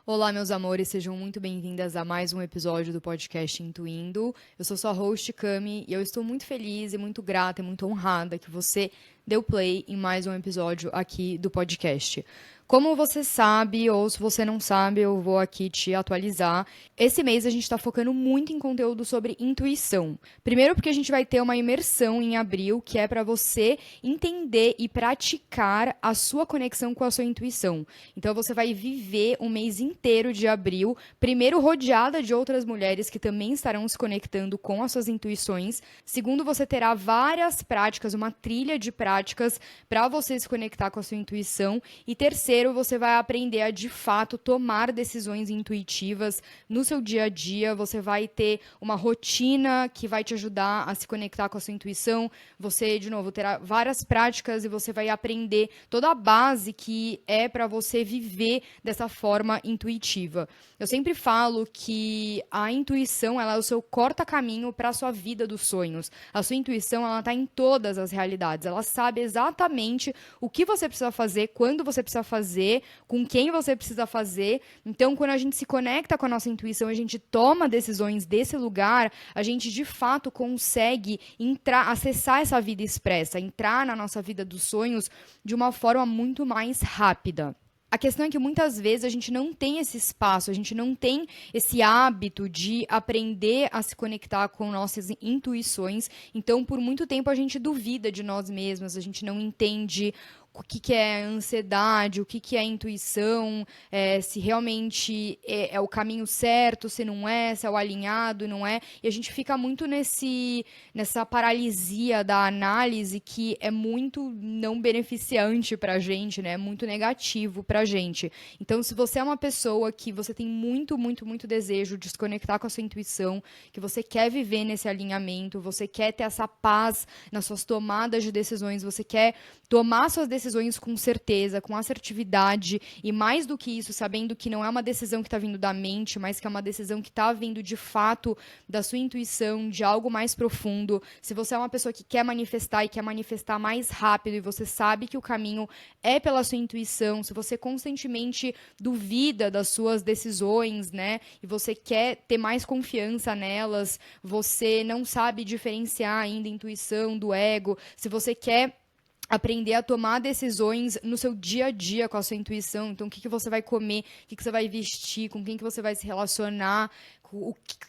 Olá, meus amores, sejam muito bem-vindas a mais um episódio do podcast Intuindo. Eu sou sua host, Cami, e eu estou muito feliz e muito grata e muito honrada que você deu play em mais um episódio aqui do podcast. Como você sabe, ou se você não sabe, eu vou aqui te atualizar. Esse mês a gente está focando muito em conteúdo sobre intuição. Primeiro porque a gente vai ter uma imersão em abril, que é para você entender e praticar a sua conexão com a sua intuição. Então você vai viver um mês inteiro de abril, primeiro rodeada de outras mulheres que também estarão se conectando com as suas intuições. Segundo, você terá várias práticas, uma trilha de práticas para você se conectar com a sua intuição. E terceiro, você vai aprender a, de fato, tomar decisões intuitivas no seu dia a dia. Você vai ter uma rotina que vai te ajudar a se conectar com a sua intuição. Você, de novo, terá várias práticas e você vai aprender toda a base que é para você viver dessa forma intuitiva. Eu sempre falo que a intuição ela é o seu corta-caminho para a sua vida dos sonhos. A sua intuição ela está em todas as realidades. Ela sabe exatamente o que você precisa fazer, quando você precisa fazer, com quem você precisa fazer. Então, quando a gente se conecta com a nossa intuição, a gente toma decisões desse lugar, a gente de fato consegue entrar, acessar essa vida expressa, entrar na nossa vida dos sonhos de uma forma muito mais rápida. A questão é que muitas vezes a gente não tem esse espaço, a gente não tem esse hábito de aprender a se conectar com nossas intuições. Então, por muito tempo, a gente duvida de nós mesmos, a gente não entende o que é ansiedade, o que é intuição, se realmente é o caminho certo, se não é, se é o alinhado, não é. E a gente fica muito nessa paralisia da análise que é muito não beneficiante pra gente, né? É muito negativo pra gente. Então, se você é uma pessoa que você tem muito, muito, muito desejo de se conectar com a sua intuição, que você quer viver nesse alinhamento, você quer ter essa paz nas suas tomadas de decisões, você quer tomar suas decisões com certeza, com assertividade e mais do que isso, sabendo que não é uma decisão que está vindo da mente, mas que é uma decisão que está vindo de fato da sua intuição, de algo mais profundo. Se você é uma pessoa que quer manifestar e quer manifestar mais rápido e você sabe que o caminho é pela sua intuição, se você constantemente duvida das suas decisões, né, e você quer ter mais confiança nelas, você não sabe diferenciar ainda a intuição do ego, se você quer aprender a tomar decisões no seu dia a dia com a sua intuição. Então, o que você vai comer, o que você vai vestir, com quem que você vai se relacionar,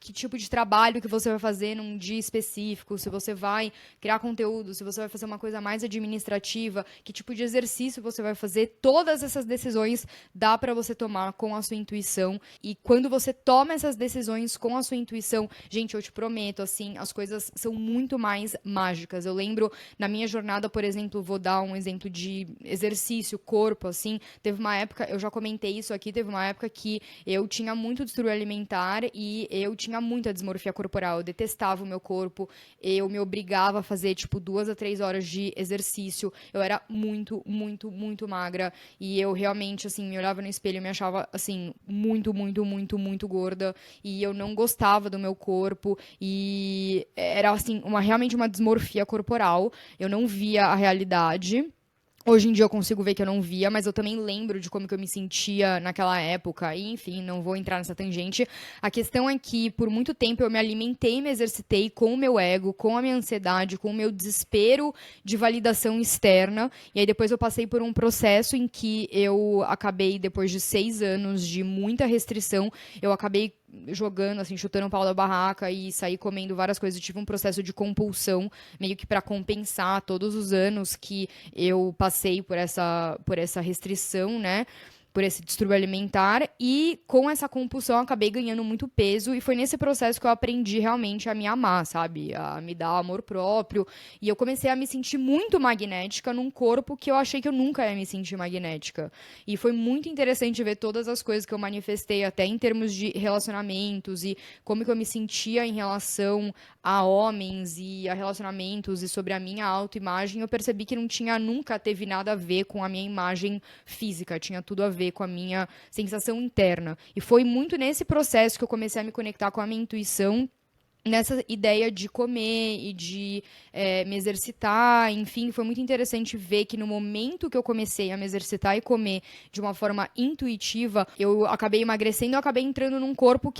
que tipo de trabalho que você vai fazer num dia específico, se você vai criar conteúdo, se você vai fazer uma coisa mais administrativa, que tipo de exercício você vai fazer, todas essas decisões dá para você tomar com a sua intuição. E quando você toma essas decisões com a sua intuição, gente, eu te prometo, assim, as coisas são muito mais mágicas. Eu lembro, na minha jornada, por exemplo, vou dar um exemplo de exercício, corpo, assim, teve uma época, eu já comentei isso aqui, teve uma época que eu tinha muito distúrbio alimentar e eu tinha muita dismorfia corporal, eu detestava o meu corpo, eu me obrigava a fazer, tipo, 2 a 3 horas de exercício, eu era muito, muito, muito magra, e eu realmente, assim, me olhava no espelho e me achava, assim, muito, muito, muito, muito gorda, e eu não gostava do meu corpo, e era, assim, realmente uma dismorfia corporal, eu não via a realidade. Hoje em dia eu consigo ver que eu não via, mas eu também lembro de como que eu me sentia naquela época. E, enfim, não vou entrar nessa tangente. A questão é que, por muito tempo, eu me alimentei e me exercitei com o meu ego, com a minha ansiedade, com o meu desespero de validação externa. E aí depois eu passei por um processo em que eu acabei, depois de 6 anos de muita restrição, eu acabei jogando, assim, chutando o pau da barraca e saí comendo várias coisas. Eu tive um processo de compulsão, meio que para compensar todos os anos que eu passei por essa restrição, né? Por esse distúrbio alimentar, e com essa compulsão eu acabei ganhando muito peso, e foi nesse processo que eu aprendi realmente a me amar, sabe? A me dar amor próprio, e eu comecei a me sentir muito magnética num corpo que eu achei que eu nunca ia me sentir magnética. E foi muito interessante ver todas as coisas que eu manifestei, até em termos de relacionamentos, e como que eu me sentia em relação a homens e a relacionamentos, e sobre a minha autoimagem. Eu percebi que não tinha, nunca teve nada a ver com a minha imagem física, tinha tudo a ver com a minha sensação interna. E foi muito nesse processo que eu comecei a me conectar com a minha intuição nessa ideia de comer e de me exercitar, enfim, foi muito interessante ver que no momento que eu comecei a me exercitar e comer de uma forma intuitiva, eu acabei emagrecendo, eu acabei entrando num corpo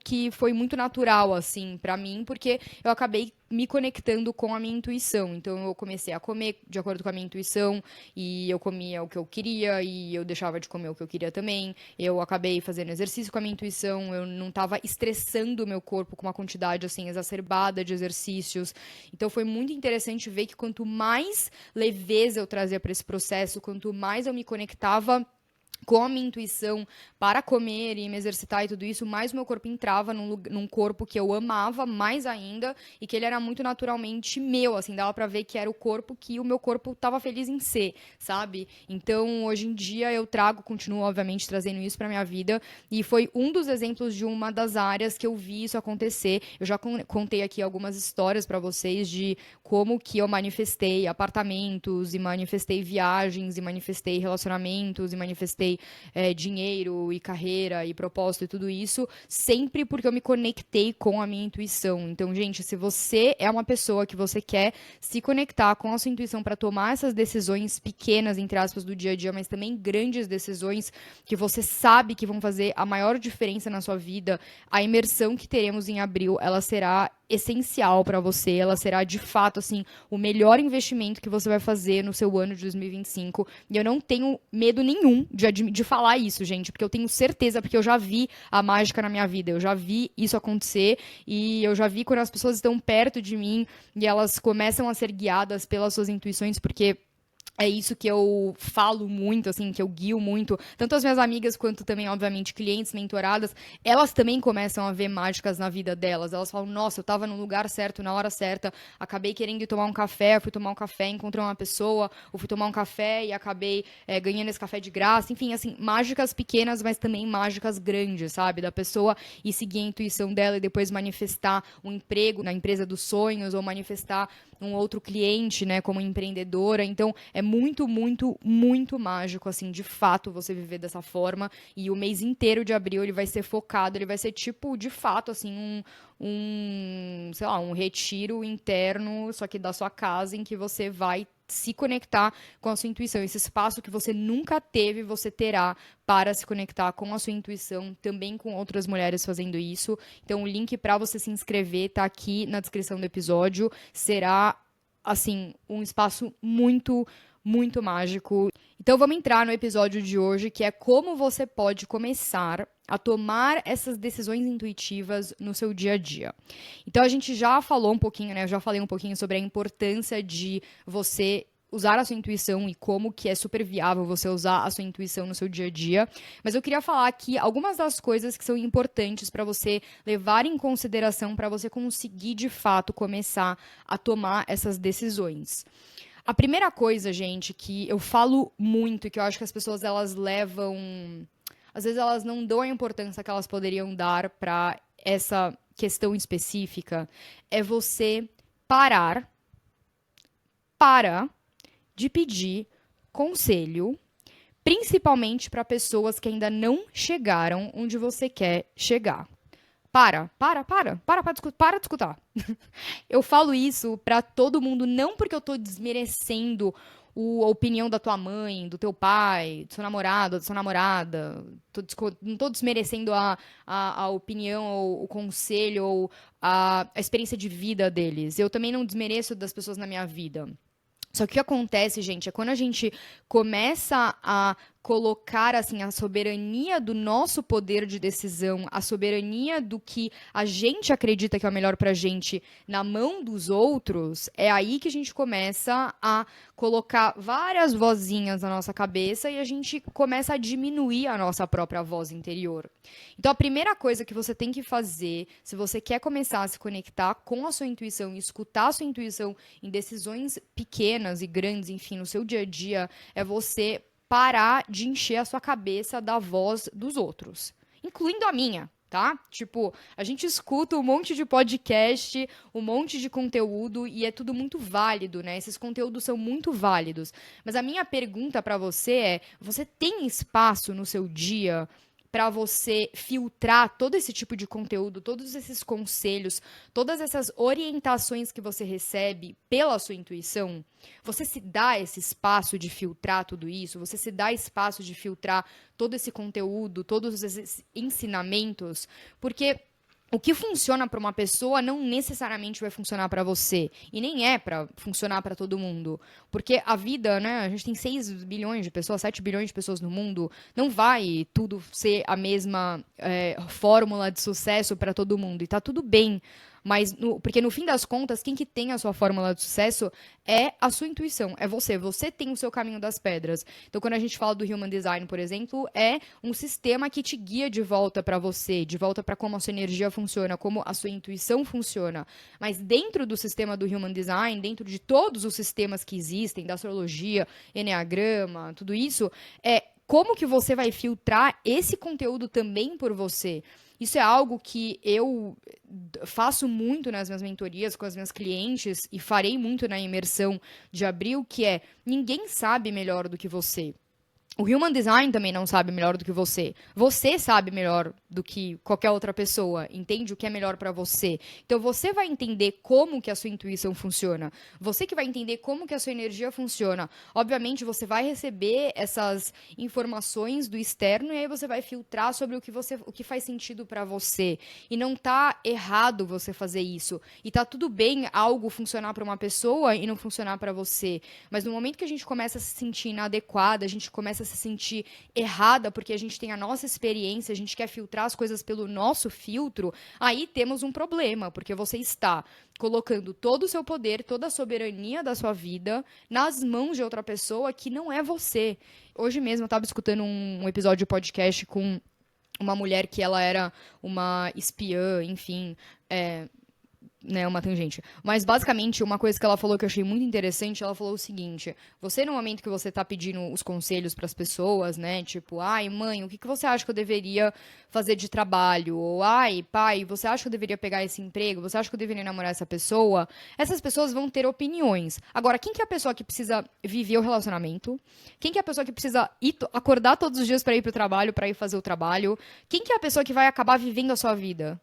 que foi muito natural, assim, pra mim, porque eu acabei me conectando com a minha intuição. Então eu comecei a comer de acordo com a minha intuição e eu comia o que eu queria e eu deixava de comer o que eu queria também. Eu acabei fazendo exercício com a minha intuição, eu não estava estressando o meu corpo com uma quantidade assim exacerbada de exercícios. Então foi muito interessante ver que quanto mais leveza eu trazia para esse processo, quanto mais eu me conectava com a minha intuição para comer e me exercitar e tudo isso, mais o meu corpo entrava num corpo que eu amava mais ainda e que ele era muito naturalmente meu, assim, dava pra ver que era o corpo que o meu corpo tava feliz em ser, sabe? Então, hoje em dia eu continuo obviamente trazendo isso pra minha vida e foi um dos exemplos de uma das áreas que eu vi isso acontecer. Eu já contei aqui algumas histórias pra vocês de como que eu manifestei apartamentos e manifestei viagens e manifestei relacionamentos e manifestei dinheiro e carreira e propósito e tudo isso, sempre porque eu me conectei com a minha intuição. Então, gente, se você é uma pessoa que você quer se conectar com a sua intuição para tomar essas decisões pequenas, entre aspas, do dia a dia, mas também grandes decisões que você sabe que vão fazer a maior diferença na sua vida, a imersão que teremos em abril, ela será essencial para você, ela será de fato assim o melhor investimento que você vai fazer no seu ano de 2025. E eu não tenho medo nenhum de falar isso, gente, porque eu tenho certeza, porque eu já vi a mágica na minha vida, eu já vi isso acontecer e eu já vi quando as pessoas estão perto de mim e elas começam a ser guiadas pelas suas intuições, porque é isso que eu falo muito, assim, que eu guio muito. Tanto as minhas amigas quanto também, obviamente, clientes, mentoradas, elas também começam a ver mágicas na vida delas. Elas falam, nossa, eu tava no lugar certo, na hora certa, acabei querendo ir tomar um café, fui tomar um café, encontrei uma pessoa, ou fui tomar um café e acabei ganhando esse café de graça. Enfim, assim, mágicas pequenas, mas também mágicas grandes, sabe? Da pessoa ir seguir a intuição dela e depois manifestar um emprego na empresa dos sonhos, ou manifestar um outro cliente, né, como empreendedora. Então, é muito, muito, muito mágico, assim, de fato, você viver dessa forma. E o mês inteiro de abril, ele vai ser focado, ele vai ser tipo, de fato, assim, sei lá, um retiro interno, só que da sua casa, em que você vai se conectar com a sua intuição. Esse espaço que você nunca teve, você terá para se conectar com a sua intuição, também com outras mulheres fazendo isso. Então, o link para você se inscrever está aqui na descrição do episódio. Será, assim, um espaço muito, muito mágico. Então, vamos entrar no episódio de hoje, que é como você pode começar a tomar essas decisões intuitivas no seu dia a dia. Então, a gente já falou um pouquinho, né? Eu já falei um pouquinho sobre a importância de você usar a sua intuição e como que é super viável você usar a sua intuição no seu dia a dia. Mas eu queria falar aqui algumas das coisas que são importantes para você levar em consideração para você conseguir, de fato, começar a tomar essas decisões. A primeira coisa, gente, que eu falo muito e que eu acho que as pessoas elas levam, às vezes elas não dão a importância que elas poderiam dar para essa questão específica, é você parar para de pedir conselho, principalmente para pessoas que ainda não chegaram onde você quer chegar. Para de escutar. Eu falo isso pra todo mundo, não porque eu tô desmerecendo a opinião da tua mãe, do teu pai, do seu namorado, da sua namorada. Não tô desmerecendo a opinião, ou o conselho, ou a experiência de vida deles. Eu também não desmereço das pessoas na minha vida. Só que o que acontece, gente, é quando a gente começa a colocar assim a soberania do nosso poder de decisão, a soberania do que a gente acredita que é o melhor pra gente na mão dos outros, é aí que a gente começa a colocar várias vozinhas na nossa cabeça e a gente começa a diminuir a nossa própria voz interior. Então a primeira coisa que você tem que fazer, se você quer começar a se conectar com a sua intuição e escutar a sua intuição em decisões pequenas e grandes, enfim, no seu dia a dia, é você parar de encher a sua cabeça da voz dos outros, incluindo a minha, tá? Tipo, a gente escuta um monte de podcast, um monte de conteúdo e é tudo muito válido, né? Esses conteúdos são muito válidos. Mas a minha pergunta pra você é: você tem espaço no seu dia para você filtrar todo esse tipo de conteúdo, todos esses conselhos, todas essas orientações que você recebe pela sua intuição? Você se dá esse espaço de filtrar tudo isso? Você se dá espaço de filtrar todo esse conteúdo, todos esses ensinamentos? Porque o que funciona para uma pessoa não necessariamente vai funcionar para você. E nem é para funcionar para todo mundo. Porque a vida, né? A gente tem 6 bilhões de pessoas, 7 bilhões de pessoas no mundo. Não vai tudo ser a mesma fórmula de sucesso para todo mundo. E tá tudo bem. Mas, porque no fim das contas, quem que tem a sua fórmula de sucesso é a sua intuição, é você. Você tem o seu caminho das pedras. Então, quando a gente fala do Human Design, por exemplo, é um sistema que te guia de volta para você, de volta para como a sua energia funciona, como a sua intuição funciona. Mas dentro do sistema do Human Design, dentro de todos os sistemas que existem, da astrologia, enneagrama, tudo isso, como que você vai filtrar esse conteúdo também por você? Isso é algo que eu faço muito nas minhas mentorias com as minhas clientes e farei muito na imersão de abril, que é: ninguém sabe melhor do que você. O Human Design também não sabe melhor do que você. Você sabe melhor do que qualquer outra pessoa. Entende o que é melhor para você. Então você vai entender como que a sua intuição funciona. Você que vai entender como que a sua energia funciona. Obviamente você vai receber essas informações do externo e aí você vai filtrar sobre o que faz sentido para você. E não tá errado você fazer isso. E tá tudo bem algo funcionar para uma pessoa e não funcionar para você. Mas no momento que a gente começa a se sentir inadequada, a gente começa a se sentir errada porque a gente tem a nossa experiência, a gente quer filtrar as coisas pelo nosso filtro, aí temos um problema, porque você está colocando todo o seu poder, toda a soberania da sua vida nas mãos de outra pessoa que não é você. Hoje mesmo eu estava escutando um episódio de podcast com uma mulher que ela era uma espiã, enfim, né, uma tangente. Mas, basicamente, uma coisa que ela falou que eu achei muito interessante, ela falou o seguinte: você, no momento que você tá pedindo os conselhos para as pessoas, né, tipo, ai, mãe, o que você acha que eu deveria fazer de trabalho? Ou, ai, pai, você acha que eu deveria pegar esse emprego? Você acha que eu deveria namorar essa pessoa? Essas pessoas vão ter opiniões. Agora, quem que é a pessoa que precisa viver o relacionamento? Quem que é a pessoa que precisa acordar todos os dias para ir pro trabalho, para ir fazer o trabalho? Quem que é a pessoa que vai acabar vivendo a sua vida?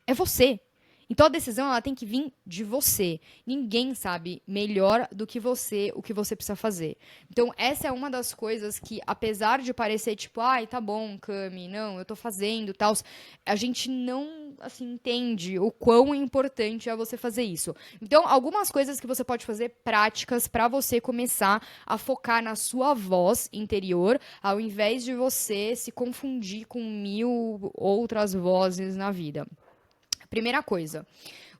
É você. Então a decisão ela tem que vir de você. Ninguém sabe melhor do que você o que você precisa fazer. Então essa é uma das coisas que, apesar de parecer tipo, ai, tá bom, Cami, não, eu tô fazendo, tal, a gente não assim entende o quão importante é você fazer isso. Então algumas coisas que você pode fazer práticas para você começar a focar na sua voz interior, ao invés de você se confundir com 1000 outras vozes na vida. Primeira coisa,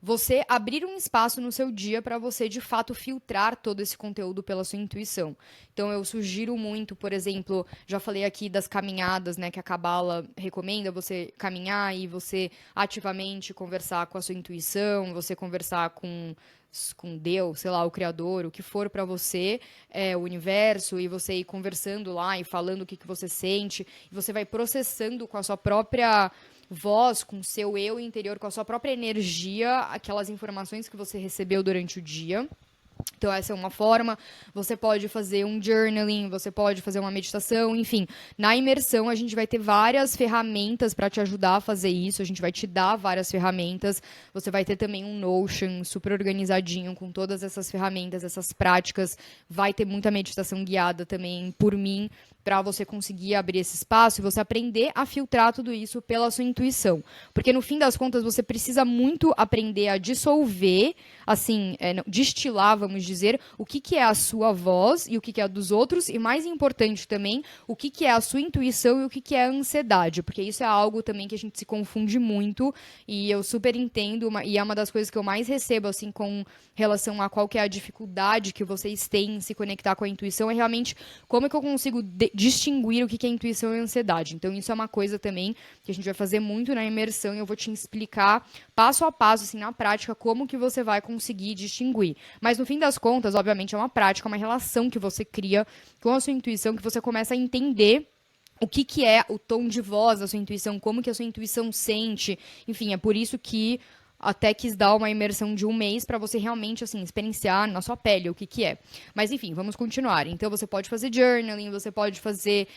você abrir um espaço no seu dia para você, de fato, filtrar todo esse conteúdo pela sua intuição. Então, eu sugiro muito, por exemplo, já falei aqui das caminhadas, né, que a Cabala recomenda, você caminhar e você ativamente conversar com a sua intuição, você conversar com Deus, sei lá, o Criador, o que for para você, o universo, e você ir conversando lá e falando o que você sente, e você vai processando com a sua própria voz, com o seu eu interior, com a sua própria energia, aquelas informações que você recebeu durante o dia. Então, essa é uma forma. Você pode fazer um journaling, você pode fazer uma meditação, enfim. Na imersão, a gente vai ter várias ferramentas para te ajudar a fazer isso. A gente vai te dar várias ferramentas. Você vai ter também um Notion super organizadinho com todas essas ferramentas, essas práticas. Vai ter muita meditação guiada também por mim, para você conseguir abrir esse espaço e você aprender a filtrar tudo isso pela sua intuição. Porque, no fim das contas, você precisa muito aprender a dissolver, assim, destilar, vamos dizer, o que é a sua voz e o que é a dos outros, e, mais importante também, o que é a sua intuição e o que é a ansiedade, porque isso é algo também que a gente se confunde muito, e eu super entendo, e é uma das coisas que eu mais recebo, assim, com relação a qual que é a dificuldade que vocês têm em se conectar com a intuição, é realmente como é que eu consigo distinguir o que é intuição e ansiedade. Então, isso é uma coisa também que a gente vai fazer muito na imersão, e eu vou te explicar passo a passo, assim, na prática, como que você vai conseguir distinguir. Mas, no fim das contas, obviamente, é uma prática, uma relação que você cria com a sua intuição, que você começa a entender o que é o tom de voz da sua intuição, como que a sua intuição sente. Enfim, é por isso que até quis dar uma imersão de 1 mês para você realmente, assim, experienciar na sua pele o que é. Mas, enfim, vamos continuar. Então, você pode fazer journaling, você pode fazer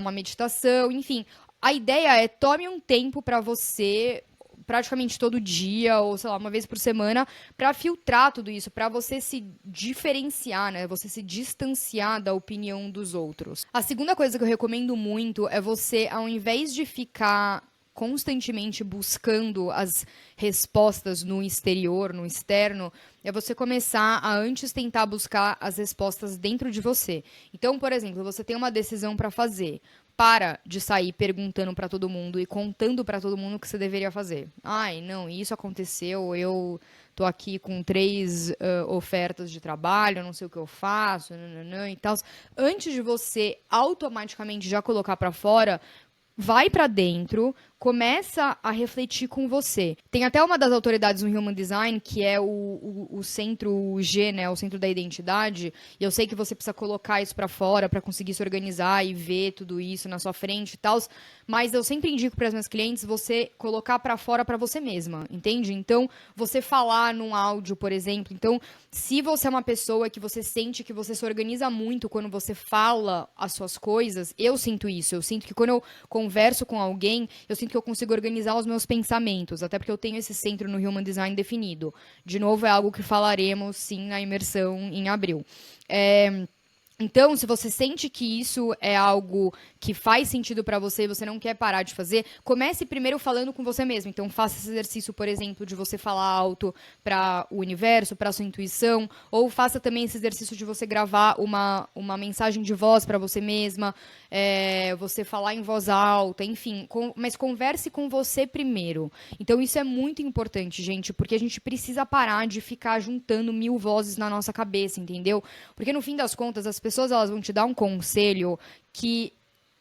uma meditação, enfim. a ideia é tome um tempo para você, praticamente todo dia, ou sei lá, uma vez por semana, para filtrar tudo isso, para você se diferenciar, né? Você se distanciar da opinião dos outros. A segunda coisa que eu recomendo muito é você, ao invés de ficar constantemente buscando as respostas no exterior, no externo, é você começar a antes tentar buscar as respostas dentro de você. Então, por exemplo, você tem uma decisão para fazer. Para de sair perguntando para todo mundo e contando para todo mundo o que você deveria fazer. Ai, não, isso aconteceu, eu tô aqui com 3 ofertas de trabalho, eu não sei o que eu faço, nananã, e tal. Antes de você automaticamente já colocar para fora, vai para dentro, começa a refletir com você. Tem até uma das autoridades no Human Design, que é o centro G, né, o centro da identidade, e eu sei que você precisa colocar isso para fora para conseguir se organizar e ver tudo isso na sua frente e tal, mas eu sempre indico para as minhas clientes você colocar para fora para você mesma, entende? Então, você falar num áudio, por exemplo, então, se você é uma pessoa que você sente que você se organiza muito quando você fala as suas coisas, eu sinto isso, eu sinto que quando eu converso com alguém, eu sinto que eu consigo organizar os meus pensamentos, até porque eu tenho esse centro no Human Design definido. De novo, é algo que falaremos, sim, na imersão em abril. Então, se você sente que isso é algo que faz sentido para você e você não quer parar de fazer, comece primeiro falando com você mesmo. Então, faça esse exercício, por exemplo, de você falar alto para o universo, para sua intuição, ou faça também esse exercício de você gravar uma mensagem de voz para você mesma, você falar em voz alta, enfim, mas converse com você primeiro. Então, isso é muito importante, gente, porque a gente precisa parar de ficar juntando 1000 vozes na nossa cabeça, entendeu? Porque no fim das contas, as pessoas elas vão te dar um conselho que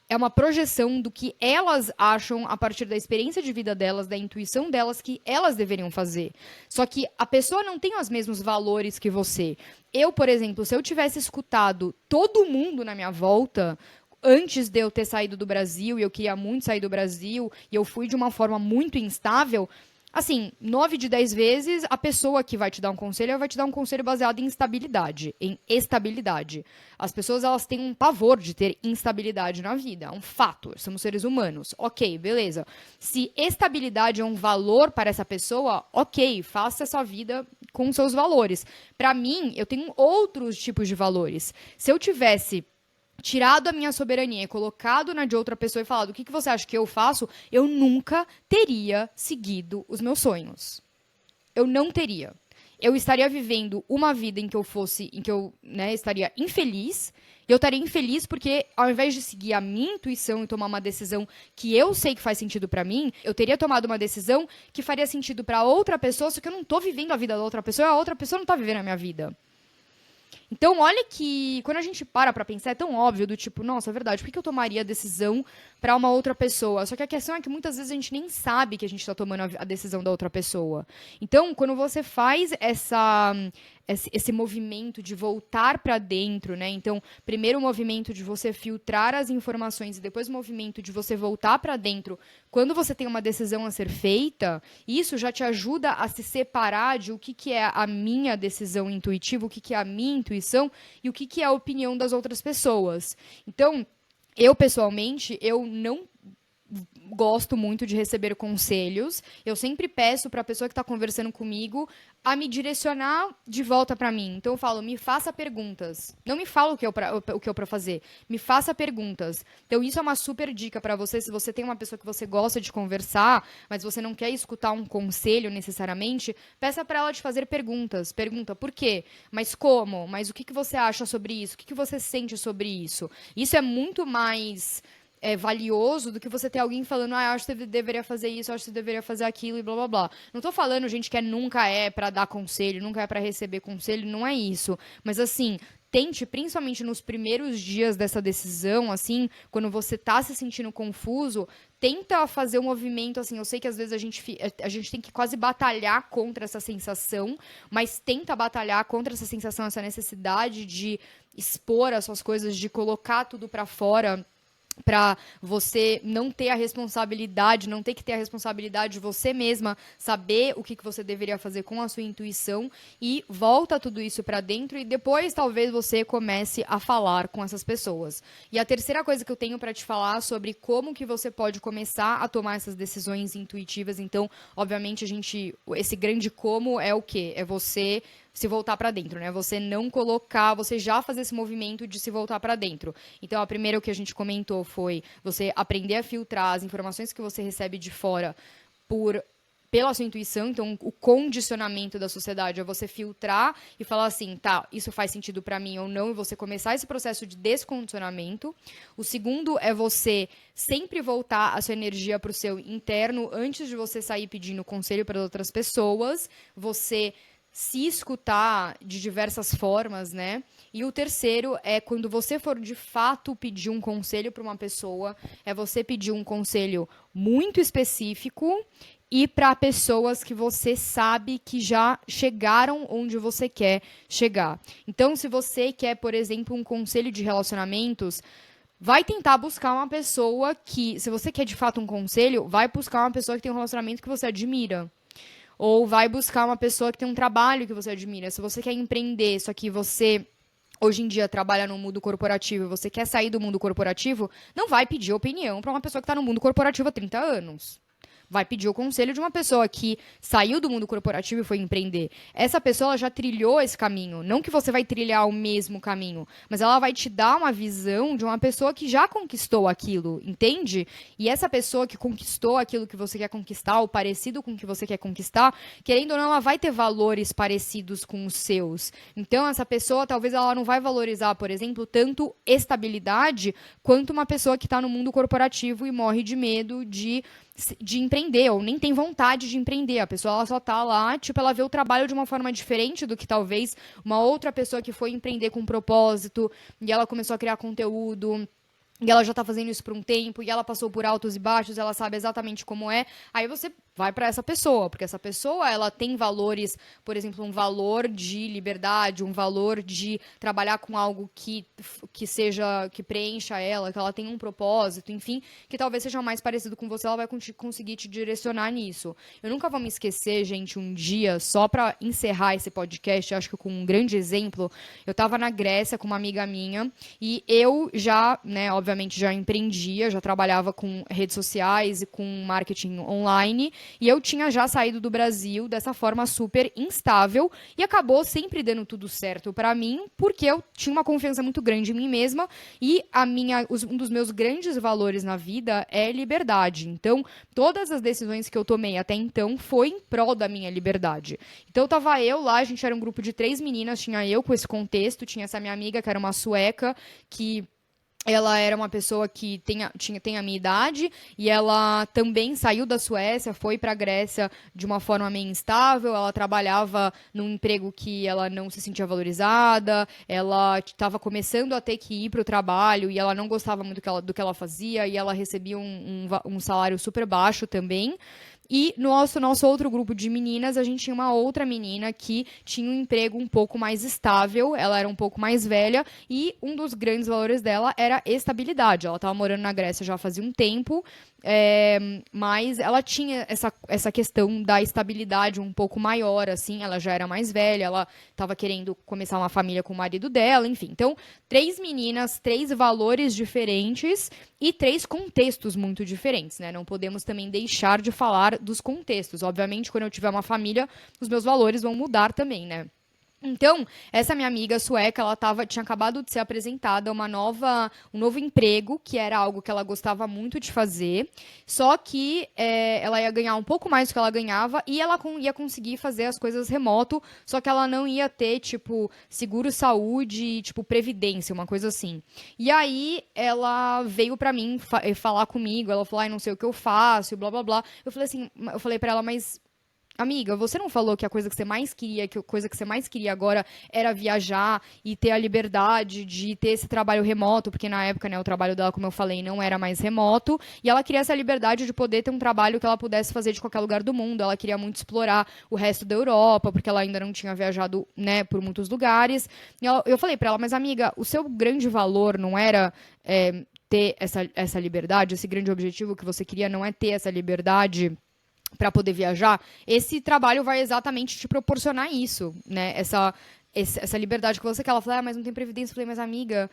é uma projeção do que elas acham a partir da experiência de vida delas, da intuição delas que elas deveriam fazer. Só que a pessoa não tem os mesmos valores que você. Eu, por exemplo, se eu tivesse escutado todo mundo na minha volta antes de eu ter saído do Brasil, e eu queria muito sair do Brasil, e eu fui de uma forma muito instável, assim, 9 de 10 vezes, a pessoa que vai te dar um conselho, ela vai te dar um conselho baseado em estabilidade, em estabilidade. As pessoas, elas têm um pavor de ter instabilidade na vida, é um fato, somos seres humanos. Ok, beleza. Se estabilidade é um valor para essa pessoa, ok, faça essa vida com seus valores. Para mim, eu tenho outros tipos de valores. Se eu tivesse tirado a minha soberania e colocado na de outra pessoa e falado o que você acha que eu faço, eu nunca teria seguido os meus sonhos. Eu não teria. Eu estaria vivendo uma vida em que eu estaria infeliz. E eu estaria infeliz porque, ao invés de seguir a minha intuição e tomar uma decisão que eu sei que faz sentido pra mim, eu teria tomado uma decisão que faria sentido pra outra pessoa, só que eu não tô vivendo a vida da outra pessoa, e a outra pessoa não tá vivendo a minha vida. Então, olha que quando a gente para pra pensar, é tão óbvio do tipo, nossa, é verdade, por que eu tomaria a decisão pra uma outra pessoa? Só que a questão é que muitas vezes a gente nem sabe que a gente tá tomando a decisão da outra pessoa. Então, quando você faz esse movimento de voltar pra dentro, né? Então, primeiro o movimento de você filtrar as informações e depois o movimento de você voltar pra dentro, quando você tem uma decisão a ser feita, isso já te ajuda a se separar de o que é a minha decisão intuitiva, o que é a minha intuição e o que é a opinião das outras pessoas. Então, eu pessoalmente, eu não gosto muito de receber conselhos. Eu sempre peço para a pessoa que está conversando comigo a me direcionar de volta para mim. Então eu falo, me faça perguntas. Não me fala o que é para fazer. Me faça perguntas. Então isso é uma super dica para você. Se você tem uma pessoa que você gosta de conversar, mas você não quer escutar um conselho necessariamente, peça para ela te fazer perguntas. Pergunta por quê? Mas como? Mas o que você acha sobre isso? O que você sente sobre isso? Isso é muito mais valioso do que você ter alguém falando, acho que você deveria fazer isso, acho que você deveria fazer aquilo e blá blá blá. Não tô falando, gente, que nunca é pra dar conselho, nunca é pra receber conselho, não é isso. Mas assim, tente, principalmente nos primeiros dias dessa decisão, assim, quando você tá se sentindo confuso, tenta fazer um movimento, assim, eu sei que às vezes a gente tem que quase batalhar contra essa sensação, mas tenta batalhar contra essa sensação, essa necessidade de expor as suas coisas, de colocar tudo pra fora, para você não ter a responsabilidade, não ter que ter a responsabilidade de você mesma saber o que você deveria fazer com a sua intuição e volta tudo isso para dentro e depois talvez você comece a falar com essas pessoas. E a terceira coisa que eu tenho para te falar sobre como que você pode começar a tomar essas decisões intuitivas. Então, obviamente, esse grande como é o quê? É você se voltar para dentro, né? Você não colocar, você já fazer esse movimento de se voltar para dentro. Então, a primeira que a gente comentou foi você aprender a filtrar as informações que você recebe de fora pela sua intuição. Então, o condicionamento da sociedade é você filtrar e falar assim, tá, isso faz sentido para mim ou não, e você começar esse processo de descondicionamento. O segundo é você sempre voltar a sua energia para o seu interno antes de você sair pedindo conselho para outras pessoas. Você se escutar de diversas formas, né? E o terceiro é quando você for de fato pedir um conselho para uma pessoa, é você pedir um conselho muito específico e para pessoas que você sabe que já chegaram onde você quer chegar. Então, se você quer, por exemplo, um conselho de relacionamentos, vai tentar buscar uma pessoa que, se você quer de fato um conselho, vai buscar uma pessoa que tem um relacionamento que você admira. Ou vai buscar uma pessoa que tem um trabalho que você admira. Se você quer empreender, só que você hoje em dia trabalha no mundo corporativo e você quer sair do mundo corporativo, não vai pedir opinião para uma pessoa que está no mundo corporativo há 30 anos. Vai pedir o conselho de uma pessoa que saiu do mundo corporativo e foi empreender. Essa pessoa ela já trilhou esse caminho. Não que você vai trilhar o mesmo caminho, mas ela vai te dar uma visão de uma pessoa que já conquistou aquilo, entende? E essa pessoa que conquistou aquilo que você quer conquistar, ou parecido com o que você quer conquistar, querendo ou não, ela vai ter valores parecidos com os seus. Então, essa pessoa, talvez ela não vai valorizar, por exemplo, tanto estabilidade, quanto uma pessoa que está no mundo corporativo e morre de medo de empreender, ou nem tem vontade de empreender. A pessoa ela só tá lá, tipo, ela vê o trabalho de uma forma diferente do que talvez uma outra pessoa que foi empreender com um propósito, e ela começou a criar conteúdo, e ela já tá fazendo isso por um tempo, e ela passou por altos e baixos, ela sabe exatamente como é. Aí você vai para essa pessoa, porque essa pessoa, ela tem valores, por exemplo, um valor de liberdade, um valor de trabalhar com algo que preencha ela, que ela tenha um propósito, enfim, que talvez seja mais parecido com você, ela vai conseguir te direcionar nisso. Eu nunca vou me esquecer, gente, um dia, só para encerrar esse podcast, acho que com um grande exemplo, eu tava na Grécia com uma amiga minha, e eu já, né, obviamente já empreendia, já trabalhava com redes sociais e com marketing online, e eu tinha já saído do Brasil dessa forma super instável e acabou sempre dando tudo certo para mim, porque eu tinha uma confiança muito grande em mim mesma e um dos meus grandes valores na vida é liberdade. Então, todas as decisões que eu tomei até então foi em prol da minha liberdade. Então, tava eu lá, a gente era um grupo de 3 meninas, tinha eu com esse contexto, tinha essa minha amiga que era uma sueca, que ela era uma pessoa que tem a minha idade e ela também saiu da Suécia, foi para a Grécia de uma forma meio instável. Ela trabalhava num emprego que ela não se sentia valorizada, ela estava começando a ter que ir para o trabalho e ela não gostava muito do que ela fazia e ela recebia um salário super baixo também. E no nosso outro grupo de meninas, a gente tinha uma outra menina que tinha um emprego um pouco mais estável, ela era um pouco mais velha, e um dos grandes valores dela era estabilidade. Ela estava morando na Grécia já fazia um tempo, mas ela tinha essa questão da estabilidade um pouco maior, assim, ela já era mais velha, ela estava querendo começar uma família com o marido dela, enfim. Então, 3 meninas, 3 valores diferentes e 3 contextos muito diferentes, né? Não podemos também deixar de falar dos contextos. Obviamente, quando eu tiver uma família, os meus valores vão mudar também, né? Então, essa minha amiga sueca, ela tinha acabado de ser apresentada um novo emprego, que era algo que ela gostava muito de fazer, só que ela ia ganhar um pouco mais do que ela ganhava e ela ia conseguir fazer as coisas remoto, só que ela não ia ter, tipo, seguro-saúde, tipo, previdência, uma coisa assim. E aí, ela veio pra mim falar comigo, ela falou, ai, não sei o que eu faço, e blá, blá, blá. Eu falei pra ela, mas amiga, você não falou que a coisa que você mais queria, que a coisa que você mais queria agora era viajar e ter a liberdade de ter esse trabalho remoto, porque na época, né, o trabalho dela, como eu falei, não era mais remoto, e ela queria essa liberdade de poder ter um trabalho que ela pudesse fazer de qualquer lugar do mundo. Ela queria muito explorar o resto da Europa, porque ela ainda não tinha viajado, né, por muitos lugares. E eu falei pra ela, mas amiga, o seu grande valor não era ter essa liberdade, esse grande objetivo que você queria não é ter essa liberdade para poder viajar, esse trabalho vai exatamente te proporcionar isso, né? Essa liberdade que você quer. Ela falou, mas não tem previdência. Eu falei, mas amiga,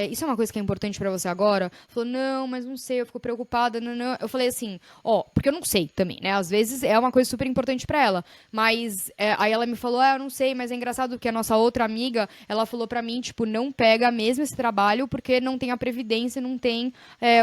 isso é uma coisa que é importante pra você agora? Ela falou, não, mas não sei, eu fico preocupada. Não, não. Eu falei assim, porque eu não sei também, né? Às vezes é uma coisa super importante pra ela. Mas aí ela me falou, eu não sei, mas é engraçado porque a nossa outra amiga, ela falou pra mim, tipo, não pega mesmo esse trabalho porque não tem a previdência, não tem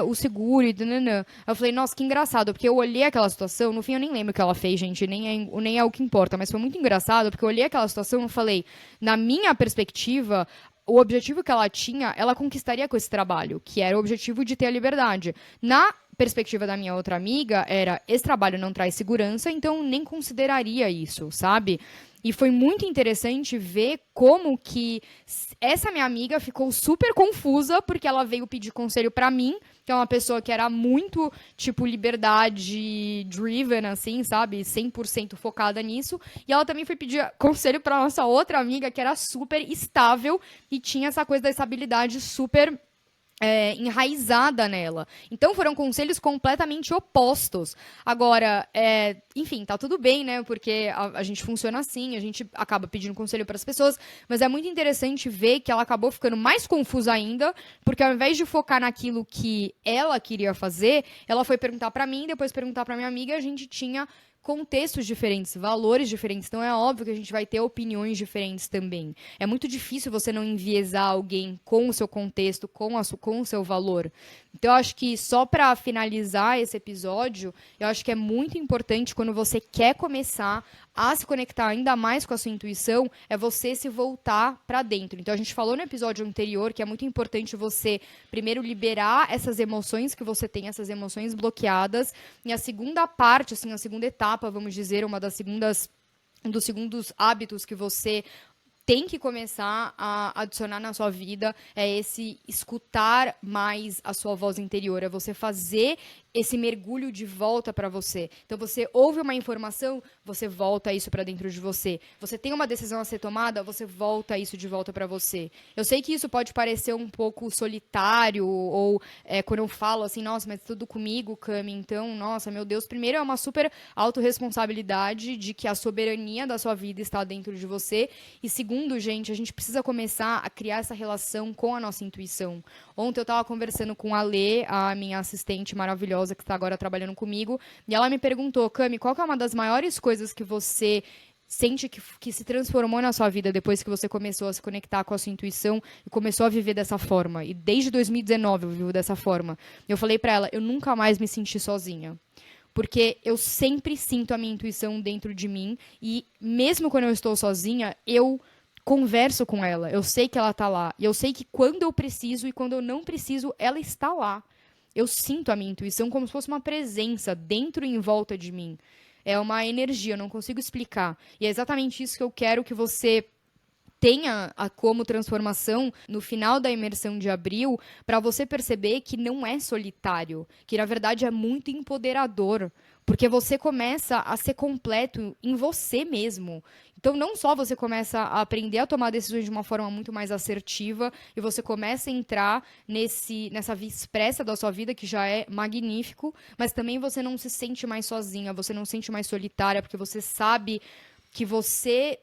o seguro e nananã. Eu falei, nossa, que engraçado, porque eu olhei aquela situação, no fim eu nem lembro o que ela fez, gente, nem é o que importa, mas foi muito engraçado, porque eu olhei aquela situação e falei, na minha perspectiva, o objetivo que ela tinha, ela conquistaria com esse trabalho, que era o objetivo de ter a liberdade. Na perspectiva da minha outra amiga, esse trabalho não traz segurança, então nem consideraria isso, sabe? E foi muito interessante ver como que essa minha amiga ficou super confusa, porque ela veio pedir conselho pra mim, que é uma pessoa que era muito, tipo, liberdade driven, assim, sabe? 100% focada nisso. E ela também foi pedir conselho pra nossa outra amiga, que era super estável e tinha essa coisa da estabilidade super enraizada nela. Então foram conselhos completamente opostos. Agora, enfim, tá tudo bem, né? Porque a gente funciona assim, a gente acaba pedindo conselho para as pessoas, mas é muito interessante ver que ela acabou ficando mais confusa ainda, porque ao invés de focar naquilo que ela queria fazer, ela foi perguntar para mim, depois perguntar para minha amiga, e a gente tinha contextos diferentes, valores diferentes. Então é óbvio que a gente vai ter opiniões diferentes também. É muito difícil você não enviesar alguém com o seu contexto, com o seu valor. Então eu acho que só para finalizar esse episódio, eu acho que é muito importante quando você quer começar a se conectar ainda mais com a sua intuição, é você se voltar para dentro. Então a gente falou no episódio anterior que é muito importante você primeiro liberar essas emoções que você tem, essas emoções bloqueadas. E a segunda parte, assim, a segunda etapa, vamos dizer, um dos segundos hábitos que você tem que começar a adicionar na sua vida é esse escutar mais a sua voz interior, é você fazer esse mergulho de volta para você. Então você ouve uma informação, você volta isso para dentro de você. Você tem uma decisão a ser tomada, você volta isso de volta para você. Eu sei que isso pode parecer um pouco solitário ou quando eu falo assim, nossa, mas tudo comigo, Cami, então, nossa, meu Deus, primeiro é uma super autorresponsabilidade de que a soberania da sua vida está dentro de você e segundo, gente, a gente precisa começar a criar essa relação com a nossa intuição. Ontem eu estava conversando com a Lê, a minha assistente maravilhosa que está agora trabalhando comigo, e ela me perguntou, Cami, qual que é uma das maiores coisas que você sente que se transformou na sua vida depois que você começou a se conectar com a sua intuição e começou a viver dessa forma? E desde 2019 eu vivo dessa forma. Eu falei para ela, eu nunca mais me senti sozinha. Porque eu sempre sinto a minha intuição dentro de mim e mesmo quando eu estou sozinha, eu converso com ela. Eu sei que ela tá lá. E eu sei que quando eu preciso e quando eu não preciso, ela está lá. Eu sinto a minha intuição como se fosse uma presença dentro e em volta de mim. É uma energia, eu não consigo explicar. E é exatamente isso que eu quero que você tenha como transformação no final da imersão de abril, para você perceber que não é solitário, que na verdade é muito empoderador, porque você começa a ser completo em você mesmo. Então, não só você começa a aprender a tomar decisões de uma forma muito mais assertiva, e você começa a entrar nessa via expressa da sua vida, que já é magnífico, mas também você não se sente mais sozinha, você não se sente mais solitária, porque você sabe que você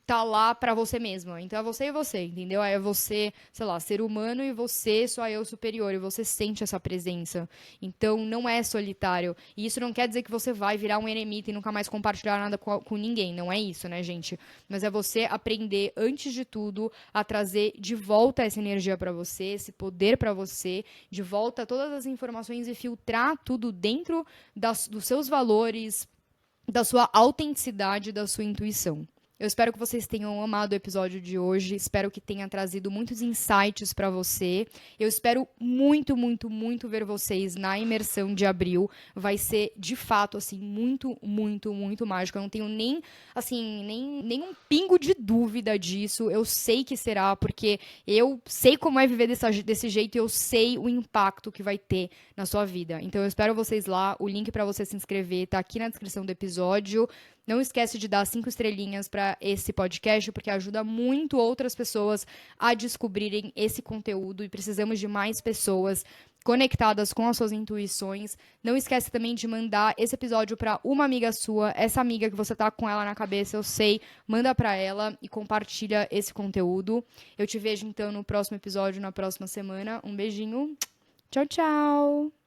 tá lá pra você mesma. Então é você e você, entendeu? É você, sei lá, ser humano e você, só eu superior. E você sente essa presença. Então não é solitário. E isso não quer dizer que você vai virar um eremita e nunca mais compartilhar nada com ninguém. Não é isso, né, gente? Mas é você aprender, antes de tudo, a trazer de volta essa energia pra você, esse poder pra você, de volta todas as informações e filtrar tudo dentro dos seus valores, da sua autenticidade, da sua intuição. Eu espero que vocês tenham amado o episódio de hoje. Espero que tenha trazido muitos insights para você. Eu espero muito, muito, muito ver vocês na imersão de abril. Vai ser, de fato, assim, muito, muito, muito mágico. Eu não tenho nem, assim, nem um pingo de dúvida disso. Eu sei que será, porque eu sei como é viver desse jeito e eu sei o impacto que vai ter na sua vida. Então, eu espero vocês lá. O link para você se inscrever tá aqui na descrição do episódio. Não esquece de dar 5 estrelinhas para esse podcast, porque ajuda muito outras pessoas a descobrirem esse conteúdo e precisamos de mais pessoas conectadas com as suas intuições. Não esquece também de mandar esse episódio para uma amiga sua, essa amiga que você tá com ela na cabeça, eu sei, manda para ela e compartilha esse conteúdo. Eu te vejo então no próximo episódio, na próxima semana. Um beijinho. Tchau, tchau.